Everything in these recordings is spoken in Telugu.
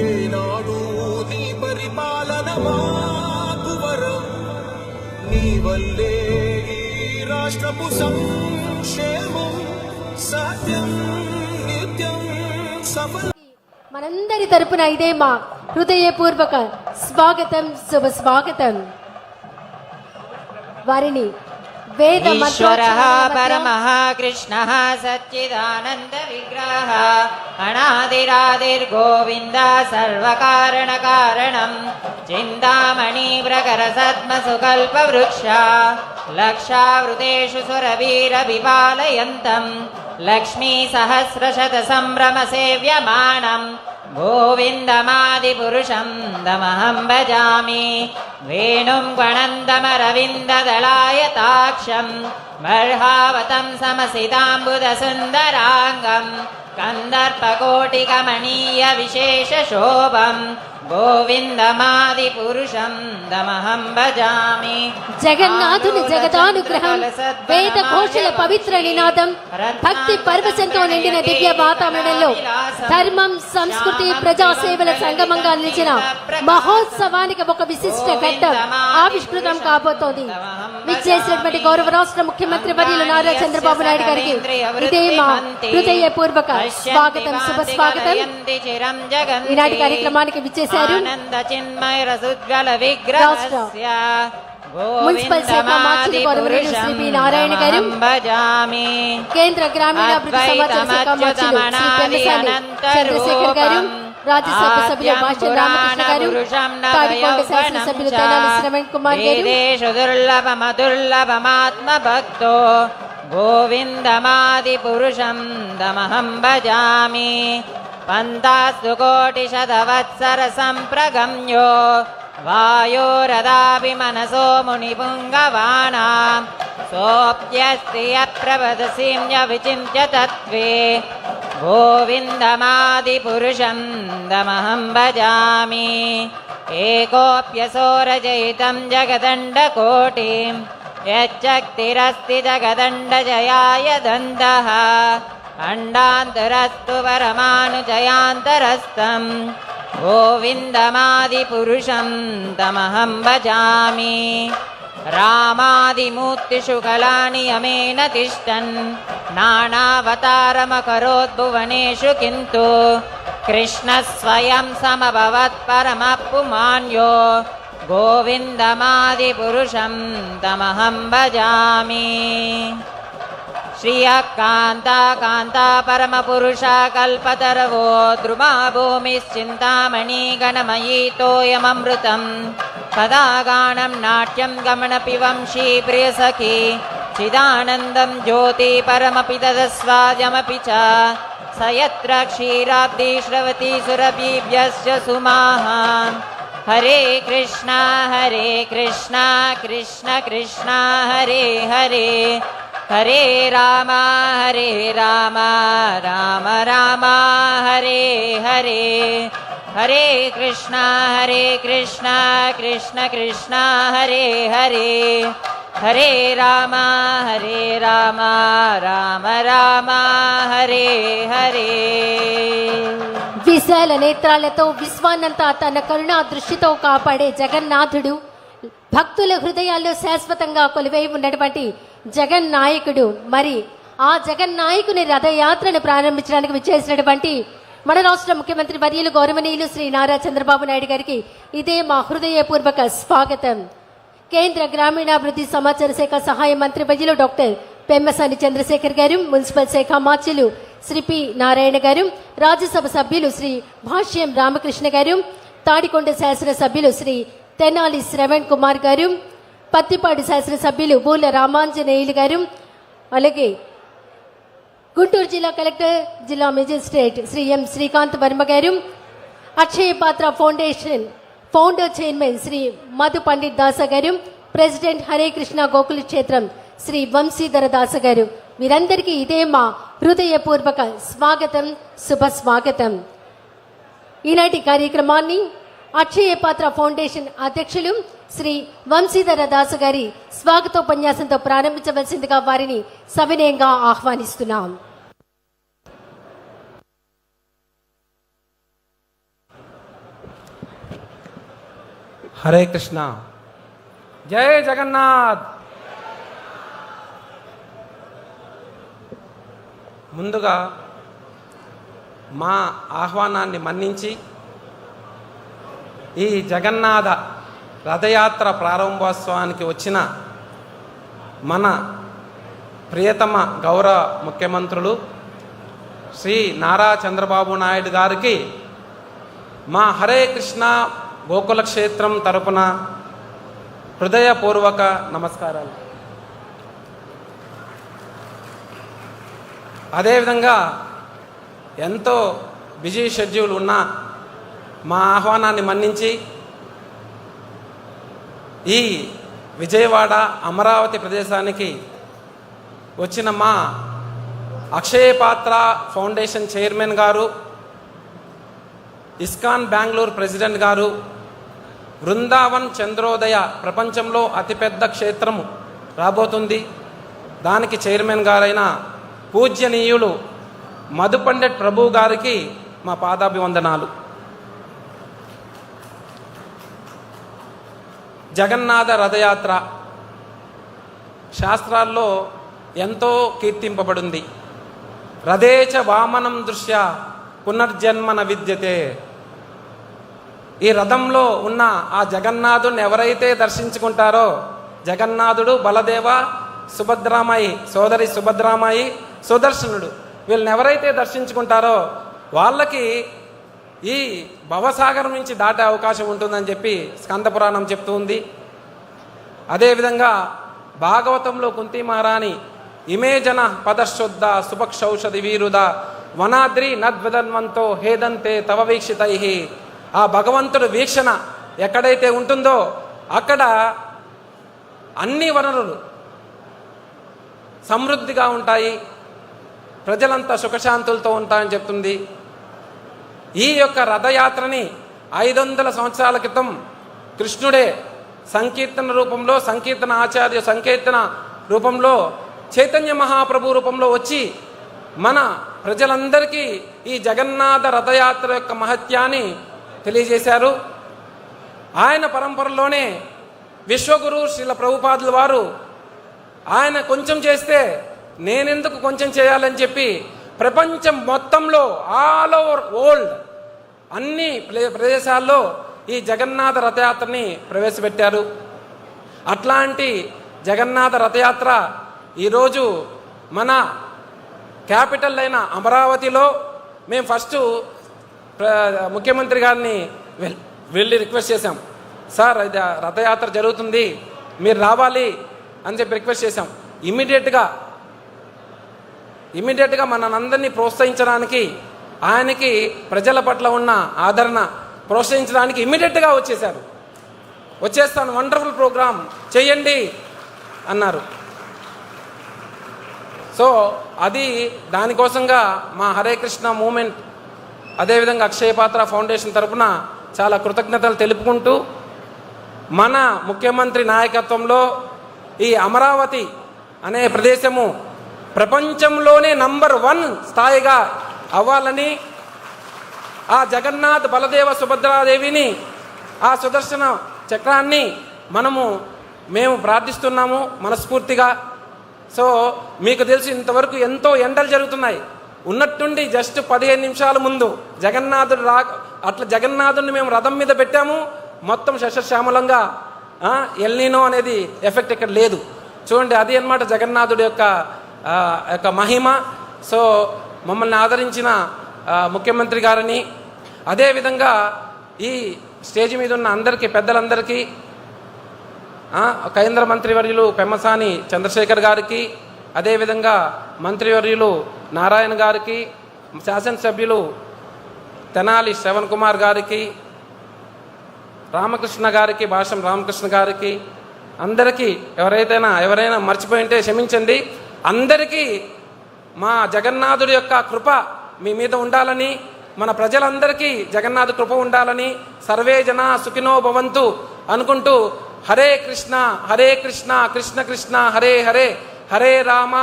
ఏనాడు నీ పరిపాలన మాకు వరం, నీ వల్లే ఈ రాష్ట్రపు సంక్షేమం సత్యం నిత్యం సఫలం. మనందరి తరపున ఇదే మా హృదయపూర్వక స్వాగతం, శుభ స్వాగతం. వారిని ఈశ్వరః పరమః కృష్ణః సచ్చిదానంద విగ్రహः అనాదిరాదిర్గోవింద సర్వకారణ కారణం చింతామణి ప్రకర సద్మసుకల్ప వృక్ష లక్షావృతేషు సురవీర విపాలయంతం లక్ష్మీ సహస్రశత సంభ్రమ సేవ్యమానం గోవిందమాదిపురుషం దమహం భజామి. వేణుం గణందమరవిందదళాయతాక్షం బర్హావతం సమసితాంబుదసుందరాంగం కందర్పకోటికమణీయ విశేష శోభం గోవిందమాదిపురుషం దమహం భజామి. జగన్నాథుని జగదానుగ్రహం, వేద ఘోషల పవిత్ర నినాదం, భక్తి పరవశంతో నిండిన దివ్య వాతావరణంలో ధర్మం, సంస్కృతి, ప్రజాసేవల సంగమంగా నిలిచిన మహోత్సవానికి ఒక విశిష్ట ఘట్టం ఆవిష్కృతం కాబోతోంది. విచ్చేసినటువంటి గౌరవ రాష్ట్ర ముఖ్యమంత్రి వర్యులు నారా చంద్రబాబు నాయుడు గారికి ఇదే మా హృదయపూర్వక స్వాగతం, శుభ స్వాగతం. ఈనాటి కార్యక్రమానికి విచ్చేసి మున్సిపల్ శాఖ మార్చి గౌరవనీయులు శ్రీ పి నారాయణ గారు, కేంద్ర గ్రామీణాభివృద్ధి సమాచార శాఖ మార్చులు శ్రీ పెమ్మసాని చంద్రశేఖర్ గారు, రాజ్యసభ సభ్యులు భాష్యం రామకృష్ణ గారు, తాడికొండ శాసనసభ్యులు తెనాలి శ్రవణ్ కుమార్ గారు, దుర్లభమాత్మభక్తో గోవిందమాదిపురుషం దమహం భజామి. పంతాస్తు కోటిశతవత్సర సంప్రగమ్యో వాయోరదాపి మనసో మునిపుంగవానాం సోప్యస్త్రియ ప్రవదసీమ్య విచింత్య తత్వే గోవిందమాదిపురుషం దమహం భజామి. ఏకోప్యసోరజయితం జగదండకోటిం యచ్చక్తిరస్తి జగదండజయాయ దందః అండాంతరస్తు పరమానుజయాంతరస్తం గోవిందమాదిపురుషం తమహం భజామి. రామాదిమూర్తిషు కళాని యమేన తిష్టన్ నానావతారమకరోద్భువనేషు కింతు కృష్ణ స్వయం సమభవత్ పరమపుమాన్యో గోవిందమాదిపురుషం తమహం భజామి. శ్రియకాంతా కాంతా పరమపురుష కల్పతరవో ద్రుమా భూమిశ్చింతామణి గణమయీ తోయమమృతం పదాగానం నాట్యం గమనపి వంశీ ప్రియసఖీ చిదానందం జ్యోతి పరమపి తదస్వాజమపి చ సయత్ర క్షీరాబ్ది శ్రవతి సురభిభ్యశ్చ సుమాహాన్. హరే కృష్ణ కృష్ణ కృష్ణ హరే హరే, హరే రామ రామ రామ హరే హరే, హరే కృష్ణ కృష్ణ కృష్ణ హరే హరే, హరే రామ రామ రామ హరే హరే. విశాల నేత్రాలతో విశ్వాన్నంతా తన కరుణా దృష్టితో కాపాడే జగన్నాథుడు, భక్తుల హృదయాల్లో శాశ్వతంగా కొలువై ఉన్నటువంటి జగన్నాయకుడు. మరి ఆ జగన్నాయకుని రథయాత్రను ప్రారంభించడానికి విచ్చేసినటువంటి మన రాష్ట్ర ముఖ్యమంత్రి వర్యులు గౌరవనీయులు శ్రీ నారా చంద్రబాబు నాయుడు గారికి ఇదే మా హృదయపూర్వక స్వాగతం. కేంద్ర గ్రామీణాభివృద్ధి సమాచార శాఖ సహాయ మంత్రి వర్యులు డాక్టర్ పెమ్మసాని చంద్రశేఖర్ గారు, మున్సిపల్ శాఖ మార్చులు శ్రీ పి నారాయణ గారు, రాజ్యసభ సభ్యులు శ్రీ భాష్యం రామకృష్ణ గారు, తాడికొండ శాసనసభ్యులు శ్రీ తెనాలి శ్రవణ్ కుమార్ గారు, పత్తిపాడు శాసనసభ్యులు బూల రామాంజనేయులు గారు, అలాగే గుంటూరు జిల్లా కలెక్టర్, జిల్లా మెజిస్ట్రేట్ శ్రీ ఎం శ్రీకాంత్ వర్మ గారు, అక్షయ పాత్ర ఫౌండర్ చైర్మన్ శ్రీ మధు పండిట్ దాస గారు, ప్రెసిడెంట్ హరే కృష్ణ గోకుల క్షేత్రం శ్రీ వంశీధర దాస గారు, వీరందరికీ ఇదే మా హృదయపూర్వక స్వాగతం, శుభ స్వాగతం. ఈనాటి కార్యక్రమాన్ని అక్షయ పాత్ర ఫౌండేషన్ అధ్యక్షులు శ్రీ వంశీధర దాస గారి స్వాగతోపన్యాసంతో ప్రారంభించవలసిందిగా వారిని సవినయంగా ఆహ్వానిస్తున్నాం. హరే కృష్ణ. జై జగన్నాథ్. ముందుగా మా ఆహ్వానాన్ని మన్నించి ఈ జగన్నాథ రథయాత్ర ప్రారంభోత్సవానికి వచ్చిన మన ప్రియతమ గౌరవ ముఖ్యమంత్రులు శ్రీ నారా చంద్రబాబు నాయుడు గారికి మా హరే కృష్ణ గోకుల క్షేత్రం తరపున హృదయపూర్వక నమస్కారాలు. అదేవిధంగా ఎంతో బిజీ షెడ్యూల్ ఉన్న మా ఆహ్వానాన్ని మన్నించి ఈ విజయవాడ అమరావతి ప్రదేశానికి వచ్చిన మా అక్షయ పాత్ర ఫౌండేషన్ చైర్మన్ గారు, ఇస్కాన్ బెంగళూరు ప్రెసిడెంట్ గారు, బృందావన్ చంద్రోదయ ప్రపంచంలో అతిపెద్ద క్షేత్రము రాబోతుంది, దానికి చైర్మన్ గారైన పూజ్యనీయులు మధు పండిట్ ప్రభు గారికి మా పాదాభివందనాలు. జగన్నాథ రథయాత్ర శాస్త్రాల్లో ఎంతో కీర్తింపబడింది. రథేచ వామనం దృశ్య పునర్జన్మన విద్యతే. ఈ రథంలో ఉన్న ఆ జగన్నాథుని ఎవరైతే దర్శించుకుంటారో, జగన్నాథుడు, బలదేవ, సుభద్రామాయి సోదరి సుభద్రామాయి, సుదర్శనుడు, వీళ్ళని ఎవరైతే దర్శించుకుంటారో వాళ్ళకి ఈ భవసాగరం నుంచి దాటే అవకాశం ఉంటుందని చెప్పి స్కంద పురాణం చెప్తూ ఉంది. అదేవిధంగా భాగవతంలో కుంతి మహారాణి ఇమే జన పదశుద్ధ సుభక్షౌషధి వీరుద వనాద్రి నద్వదన్వంతో హేదంతే తవ వీక్షితై. ఆ భగవంతుడు వీక్షణ ఎక్కడైతే ఉంటుందో అక్కడ అన్ని వనరులు సమృద్ధిగా ఉంటాయి, ప్రజలంతా సుఖశాంతులతో ఉంటాయని చెప్తుంది. ఈ యొక్క రథయాత్రని 500 సంవత్సరాల క్రితం కృష్ణుడే సంకీర్తన రూపంలో, సంకీర్తన ఆచార్య సంకీర్తన రూపంలో, చైతన్య మహాప్రభు రూపంలో వచ్చి మన ప్రజలందరికీ ఈ జగన్నాథ రథయాత్ర యొక్క మహత్యాన్ని తెలియజేశారు. ఆయన పరంపరలోనే విశ్వగురు శ్రీల ప్రభుపాదుల వారు ఆయన కొంచెం చేస్తే నేనెందుకు కొంచెం చేయాలని చెప్పి ప్రపంచం మొత్తంలో ఆల్ ఓవర్ వరల్డ్ అన్ని ప్రదేశాల్లో ఈ జగన్నాథ రథయాత్రని ప్రవేశపెట్టారు. అట్లాంటి జగన్నాథ రథయాత్ర ఈరోజు మన క్యాపిటల్ అయిన అమరావతిలో మేము ఫస్ట్ ముఖ్యమంత్రి గారిని వెళ్ళి రిక్వెస్ట్ చేశాం. సార్, ఇది రథయాత్ర జరుగుతుంది, మీరు రావాలి అని చెప్పి రిక్వెస్ట్ చేశాం. ఇమ్మీడియట్గా మనందరినీ ప్రోత్సహించడానికి, ఆయనకి ప్రజల పట్ల ఉన్న ఆదరణ ప్రోత్సహించడానికి ఇమ్మీడియట్గా వచ్చేశారు. వచ్చేస్తాను, వండర్ఫుల్ ప్రోగ్రామ్ చెయ్యండి అన్నారు. సో అది దానికోసంగా మా హరే కృష్ణ మూమెంట్, అదేవిధంగా అక్షయ పాత్ర ఫౌండేషన్ తరఫున చాలా కృతజ్ఞతలు తెలుపుకుంటూ, మన ముఖ్యమంత్రి నాయకత్వంలో ఈ అమరావతి అనే ప్రదేశము ప్రపంచంలోనే నంబర్ 1 స్థాయిగా అవ్వాలని, ఆ జగన్నాథ్, బలదేవ, సుభద్రాదేవిని, ఆ సుదర్శన చక్రాన్ని మేము ప్రార్థిస్తున్నాము మనస్ఫూర్తిగా. సో మీకు తెలిసి ఇంతవరకు ఎంతో ఎండలు జరుగుతున్నాయి. ఉన్నట్టుండి జస్ట్ 15 నిమిషాల ముందు జగన్నాథుడు అట్లా జగన్నాథుడిని మేము రథం మీద పెట్టాము. మొత్తం శశశ్యామలంగా, ఎల్నీనో అనేది ఎఫెక్ట్ ఇక్కడ లేదు. చూడండి, అది అన్నమాట జగన్నాథుడి యొక్క మహిమ. సో మమ్మల్ని ఆదరించిన ముఖ్యమంత్రి గారిని, అదేవిధంగా ఈ స్టేజ్ మీద ఉన్న అందరికీ, పెద్దలందరికీ, కేంద్ర మంత్రివర్యులు పెమ్మసాని చంద్రశేఖర్ గారికి, అదేవిధంగా మంత్రివర్యులు నారాయణ గారికి, శాసనసభ్యులు తెనాలి శ్రవణ్ కుమార్ గారికి, రామకృష్ణ గారికి, భాష్యం రామకృష్ణ గారికి, అందరికీ ఎవరైనా మర్చిపోయింటే క్షమించండి. అందరికీ మా జగన్నాథుడి యొక్క కృప మీ మీద ఉండాలని, మన ప్రజలందరికీ జగన్నాథ కృప ఉండాలని, సర్వే జన సుఖినో భవంతు అనుకుంటూ హరే కృష్ణ కృష్ణ కృష్ణ హరే హరే, హరే రామ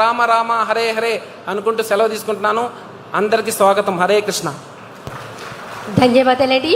రామ రామ హరే హరే అనుకుంటూ సెలవు తీసుకుంటున్నాను. అందరికీ స్వాగతం. హరే కృష్ణ. ధన్యవాదాలండి.